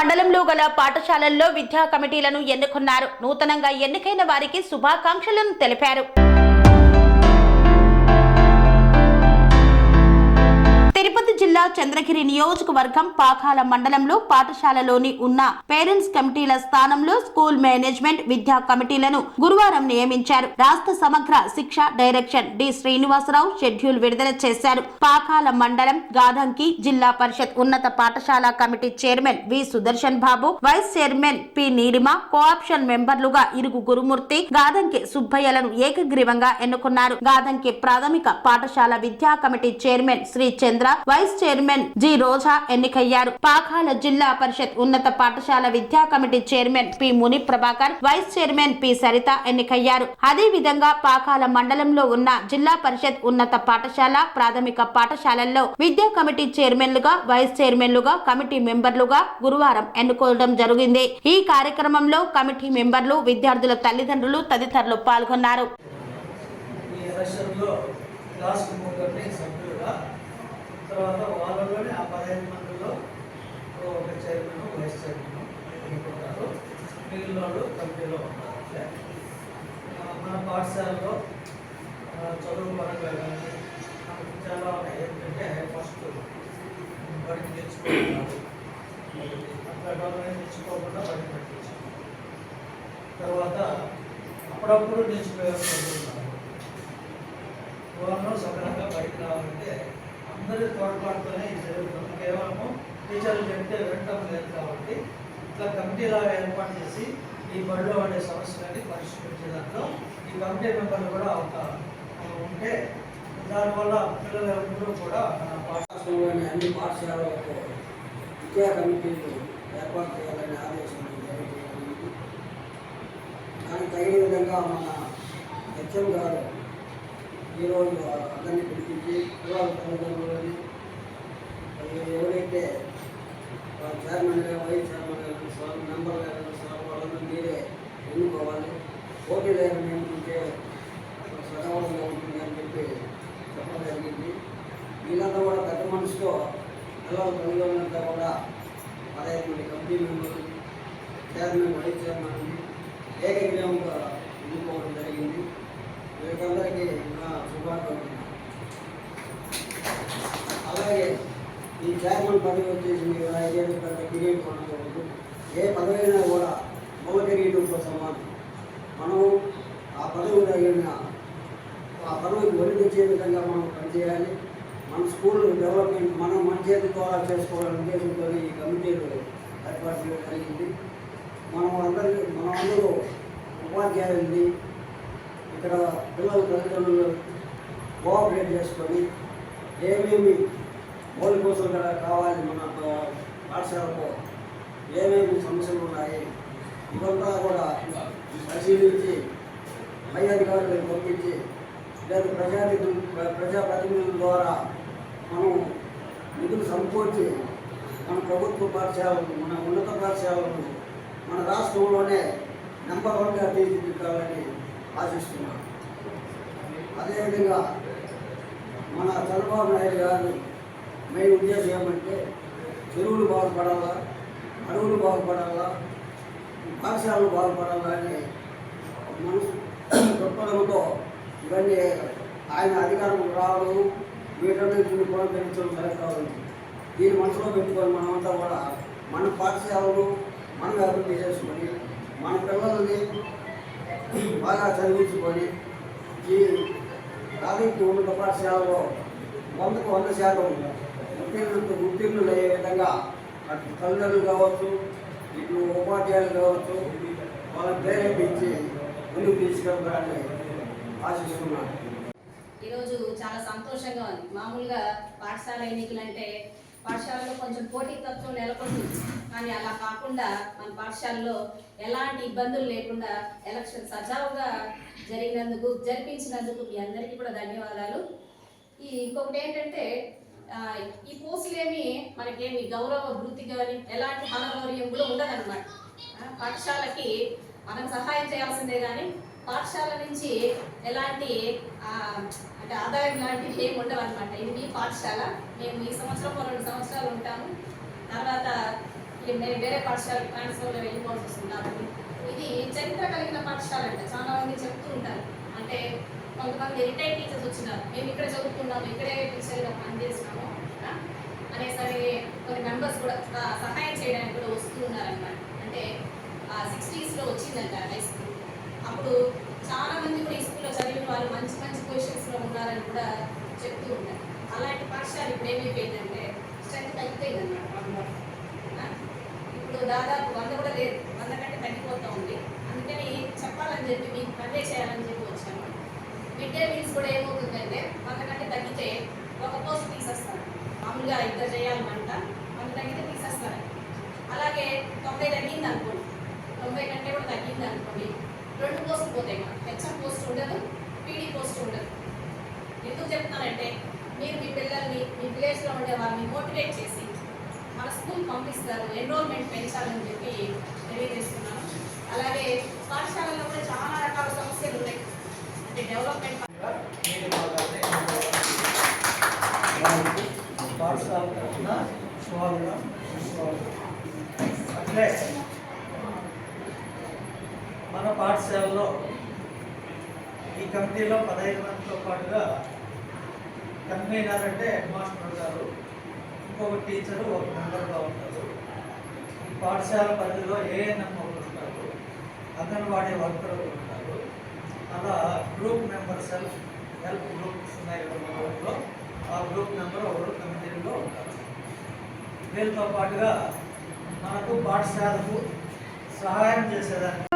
మండలంలో గల పాఠశాలల్లో విద్యా కమిటీలను ఎన్నుకున్నారు. నూతనంగా ఎన్నికైన వారికి శుభాకాంక్షలను తెలిపారు. తిరుపతి జిల్లా చంద్రగిరి నియోజకవర్గం పాకాల మండలంలో పాఠశాలలోని ఉన్న పేరెంట్స్ కమిటీల స్థానంలో స్కూల్ మేనేజ్మెంట్ విద్యా కమిటీలను గురువారం నియమించారు. రాష్ట్ర సమగ్ర శిక్ష డైరెక్షన్ డి శ్రీనివాసరావు షెడ్యూల్ విడుదల చేశారు. పాకాల మండలం గాదంకి జిల్లా పరిషత్ ఉన్నత పాఠశాల committee chairman V Sudarshan Babu, vice chairman P Neelima, cooption మెంబర్లుగా ఇరుగు గురుమూర్తి, గాదంకి సుబ్బయ్యలను ఏకగ్రీవంగా ఎన్నుకున్నారు. గాదంకి ప్రాథమిక పాఠశాల విద్యా కమిటీ చైర్మన్ శ్రీ చంద్ర, వైస్ చైర్మన్ జి రోజా ఎన్నికయ్యారు. పాకాల జిల్లా పరిషత్ ఉన్నత పాఠశాల విద్యా committee chairman P Muni Prabhakar, vice chairman P Saritha ఎన్నికయ్యారు. అదే విధంగా పాకాల మండలంలో ఉన్న జిల్లా పరిషత్ ఉన్నత పాఠశాల ప్రాథమిక పాఠశాలల్లో విద్యా కమిటీ చైర్మన్లుగా, వైస్ చైర్మన్లుగా, కమిటీ మెంబర్లుగా గురువారం ఎన్నుకోవడం జరిగింది. ఈ కార్యక్రమంలో కమిటీ మెంబర్లు, విద్యార్థుల తల్లిదండ్రులు తదితరులు పాల్గొన్నారు. తర్వాత వాళ్ళలోనే ఆ 15 మందిలో ఒక చైర్మన్, వైస్ చైర్మన్ ఎన్నుకుంటారు. మిగిలిన వాళ్ళు కమిటీలో ఉంటారు. మన పాఠశాలలో చదువు పరంగా కానీ మనకు చాలా ఏంటంటే ఫస్ట్ బడికి తెచ్చుకుంటున్నారు. అట్లా గవర్నమెంట్ తెచ్చుకోకుండా బడికి పెట్టించారు. తర్వాత అప్పుడప్పుడు నిలిచిపోయే చదువుతున్నారు. వాళ్ళు సక్రమంగా బడికి రావాలంటే అందరి తోడ్పాటుతోనే ఇది జరుగుతుంది. కేవలము టీచర్లు చెప్తే వినటం లేదు కాబట్టి ఇట్లా కమిటీలాగా ఏర్పాటు చేసి ఈ బడిలో ఉండే సమస్యలని పరిష్కరించే దాంట్లో ఈ కమిటీ మెంబర్లు కూడా ఒక ఉంటే దానివల్ల పిల్లలందరూ కూడా మన పాఠశాలలోని అన్ని పాఠశాలలకు విద్యా కమిటీలు ఏర్పాటు చేయాలని ఆదేశం జరిగింది. దానికి తగిన విధంగా మన హెచ్ఎం గారు ఈరోజు అందరినీ పిలిపించి పిల్లల తల్లిదండ్రులని ఎవరైతే చైర్మన్ గారు, వైస్ చైర్మన్ గారు, సార్ మెంబర్ గారు, సార్ వాళ్ళని మీరే ఎన్నుకోవాలి. పోటీ లేకుండా ఎన్నుకుంటే సగవంగా ఉంటుంది అని చెప్పి చెప్పడం జరిగింది. వీళ్ళంతా కూడా పెద్ద మనసుతో పిల్లల తల్లిదండ్రులంతా కూడా 15 మంది కమిటీ మెంబర్లు, చైర్మన్, వైస్ చైర్మన్ ఏకగ్రీవంగా ఎన్నుకోవడం జరిగింది. వీళ్ళకందరికీ నా శుభాకాంక్షలు. అలాగే ఈ చైర్మన్ పదవి వచ్చేసి మీరు 5 ఏళ్ళు పెద్ద కిరీటం అనుకోవద్దు. ఏ పదవి అయినా కూడా మూల కిరీటంతో సమానం. మనం ఆ పదవి తగిన ఆ పదవికి ఒడి తెచ్చే విధంగా మనం పనిచేయాలి. మన స్కూల్ డెవలప్మెంట్ మనం మన చేతి ద్వారా చేసుకోవాలనే ఉద్దేశంతో ఈ కమిటీలు ఏర్పాటు చేయడం జరిగింది. మనమందరూ ఉపాధ్యాయుల్ని ఇక్కడ పిల్లల తల్లిదండ్రులు కోఆపరేట్ చేసుకొని ఏమేమి మౌలిక వసతులు కావాలి, మన పాఠశాలకు ఏమేమి సమస్యలు ఉన్నాయి ఇవంతా కూడా పరిశీలించి పై అధికారులకు పంపించి లేదా ప్రజాప్రతినిధుల ద్వారా మనం నిధులు సమకూర్చి మన ప్రభుత్వ పాఠశాలను, మన ఉన్నత పాఠశాలను మన రాష్ట్రంలోనే నెంబర్ 1గా తీర్చిదిద్దాలని ఆశిస్తున్నాం. అదేవిధంగా మన చంద్రబాబు నాయుడు గారు మెయిన్ ఉద్దేశం ఏమంటే చెరువులు బాగుపడాలా, అడవులు బాగుపడాలా, పాఠశాలలు బాగుపడాలా అని మనసు దృక్పథంతో ఇవన్నీ ఆయన అధికారం రావడం, వీటన్నింటిని పునరుద్ధరించడం జరుగుతుంది. దీన్ని మనసులో పెట్టుకొని మనమంతా కూడా మన పాఠశాలను మనం అభివృద్ధి చేసుకొని మన పిల్లల్ని బాగా చదివించుకొని ఈ ప్రాథమిక ఉన్నత పాఠశాలలో 100కు 100% ఉత్తీర్ణులు అయ్యే విధంగా అటు తల్లిదండ్రులు కావచ్చు, ఇటు ఉపాధ్యాయులు కావచ్చు, వాళ్ళని ప్రేరేపించి ముందుకు తీసుకెళ్తారని ఆశిస్తున్నాను. ఈరోజు చాలా సంతోషంగా ఉంది. మామూలుగా పాఠశాల ఎన్నికలంటే పాఠశాలలో కొంచెం పోటీతత్వం నెలకొంటుంది. కానీ అలా కాకుండా మన పాఠశాలలో ఎలాంటి ఇబ్బందులు లేకుండా ఎలక్షన్ సజావుగా జరిపించినందుకు మీ అందరికీ కూడా ధన్యవాదాలు. ఇంకొకటి ఏంటంటే ఈ పోస్టులేమి మనకేమి గౌరవ వృత్తి కానీ ఎలాంటి హానగౌర్యం కూడా ఉండదన్నమాట. పాఠశాలకి మనం సహాయం చేయాల్సిందే కానీ పాఠశాల నుంచి ఎలాంటి అంటే ఆదాయం లాంటివి ఏమి ఉండవు అనమాట. ఇది మీ పాఠశాల, మేము ఈ సంవత్సరం 2 సంవత్సరాలు ఉంటాము. తర్వాత నేను వేరే పాఠశాల ట్రాన్స్ఫర్లో వెళ్ళిపోవాల్సి వస్తుంది కాబట్టి ఇది చరిత్ర కలిగిన పాఠశాల అంటే చాలా మంది చెప్తూ ఉంటారు. అంటే కొంతమంది రిటైర్డ్ టీచర్స్ వచ్చినారు, మేము ఇక్కడ చదువుతున్నాము, ఇక్కడే టీచర్గా పనిచేసినాము అనేసరి కొన్ని మెంబర్స్ కూడా సహాయం చేయడానికి కూడా వస్తూ ఉన్నారనమాట. అంటే 60s వచ్చిందంట హై స్కూల్. అప్పుడు చాలా మంది కూడా ఈ స్కూల్లో చదివిన వాళ్ళు మంచి మంచి పొజిషన్స్లో ఉన్నారని కూడా చెప్తూ ఉంటారు. అలాంటి పాఠశాల ఇప్పుడు ఏమైపోయిందంటే స్ట్రెంత్ తగ్గిపోయిందన్నమాట. ఇప్పుడు దాదాపు 100 కూడా లేదు, 100 కంటే తగ్గిపోతూ ఉంది. అందుకని చెప్పాలని చెప్పి మీకు కన్వే చేయాలని చెప్పి వచ్చాము. మిడ్ డే మీల్స్ కూడా ఏమవుతుందంటే 100 కంటే తగ్గితే ఒక పోస్ట్ తీసేస్తారు. మామూలుగా 2 చేయాలన్నమాట, 100 తగ్గితే తీసేస్తారు. అలాగే 90 తగ్గింది అనుకోండి, 90 కంటే కూడా తగ్గింది అనుకోండి, 2 పోస్టులు పోతాయి. మనకు హెచ్ఎం పోస్ట్ ఉండదు, పీడీ పోస్ట్ ఉండదు. ఎందుకు చెప్తున్నానంటే మీరు మీ పిల్లల్ని మీ విలేజ్లో ఉండే వాళ్ళని మోటివేట్ చేసి మన స్కూల్ పంపిస్తారు, ఎన్రోల్మెంట్ పెంచాలని చెప్పి తెలియజేస్తున్నాను. అలాగే పాఠశాలలో కూడా చాలా రకాల సమస్యలు ఉన్నాయి. అంటే డెవలప్మెంట్ పాఠశాల తరఫున స్వాగతం. అట్లే మన పాఠశాలలో ఈ కమిటీలో 15 మందితో పాటుగా కన్వీనర్ అంటే హెడ్ మాస్టర్ గారు, ఇంకొక టీచరు, ఒక మెంబర్గా ఉంటారు. ఈ పాఠశాల పరిధిలో ఏఎన్ఎం ఒకరు ఉంటారు, అంగన్వాడీ వర్కర్ ఉంటారు. అలా గ్రూప్ మెంబర్ హెల్ప్ గ్రూప్స్ ఉన్నాయి కదా మన ఊళ్ళో, ఆ గ్రూప్ మెంబర్ ఒకరు కమిటీలో ఉంటారు. వీళ్ళతో పాటుగా మనకు పాఠశాలకు సహాయం చేసేదాన్ని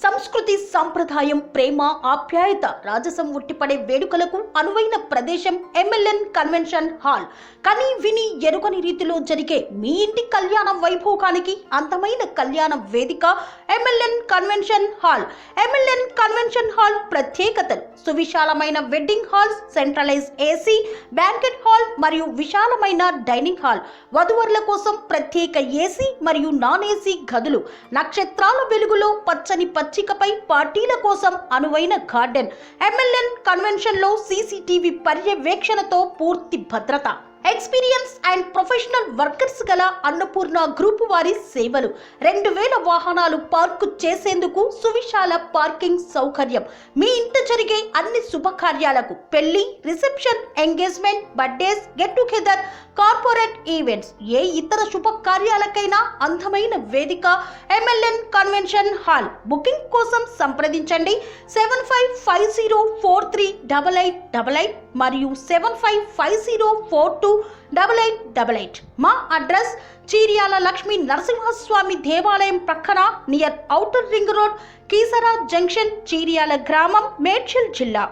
సంస్కృతి, సంప్రదాయం, ప్రేమ, ఆప్యాయత, రాజసం ఉట్టిపడే వేడుకలకు అనువైన ప్రదేశం ఎంఎల్ఎన్ కన్వెన్షన్ హాల్. కని విని ఎరుగని రీతిలో జరిగే మీ ఇంటి కళ్యాణ వైభోగానికి అందమైన కళ్యాణ వేదిక MLN convention hall. MLN convention hall ప్రత్యేకతలు: సువిశాలమైన wedding hall, centralize AC banquet hall మరియు విశాలమైన డైనింగ్ హాల్, వధువరుల కోసం ప్రత్యేక ఏసీ మరియు నాన్ ఏసీ గదులు, నక్షత్రాల వెలుగులో పచ్చని పచ్చికపై పార్టీల కోసం అనువైన గార్డెన్. ఎంఎల్ఎన్ కన్వెన్షన్ లో సీసీటీవీ పర్యవేక్షణతో పూర్తి భద్రత. ఎక్స్పీరియన్స్ అండ్ ప్రొఫెషనల్ వర్కర్స్ గల అన్నపూర్ణ గ్రూప్ వారి సేవలు. 2000 వాహనాలు పార్కు చేసేందుకు సువిశాల పార్కింగ్ సౌకర్యం. మీ ఇంట జరిగే అన్ని శుభకార్యాలకు, పెళ్లి, reception, engagement, birthdays, get together, corporate events, ఏ ఇతర శుభకార్యాలకైనా అందమైన వేదిక ఎంఎల్ఎన్ కన్వెన్షన్ హాల్. బుకింగ్ కోసం సంప్రదించండి 7550438888 మరియు 7550428888. మా అడ్రస్ చీర్యాల లక్ష్మీ నరసింహస్వామి దేవాలయం ప్రక్కన, near outer ring road, Keesara junction, Cheeryal గ్రామం, మేడ్చల్ జిల్లా.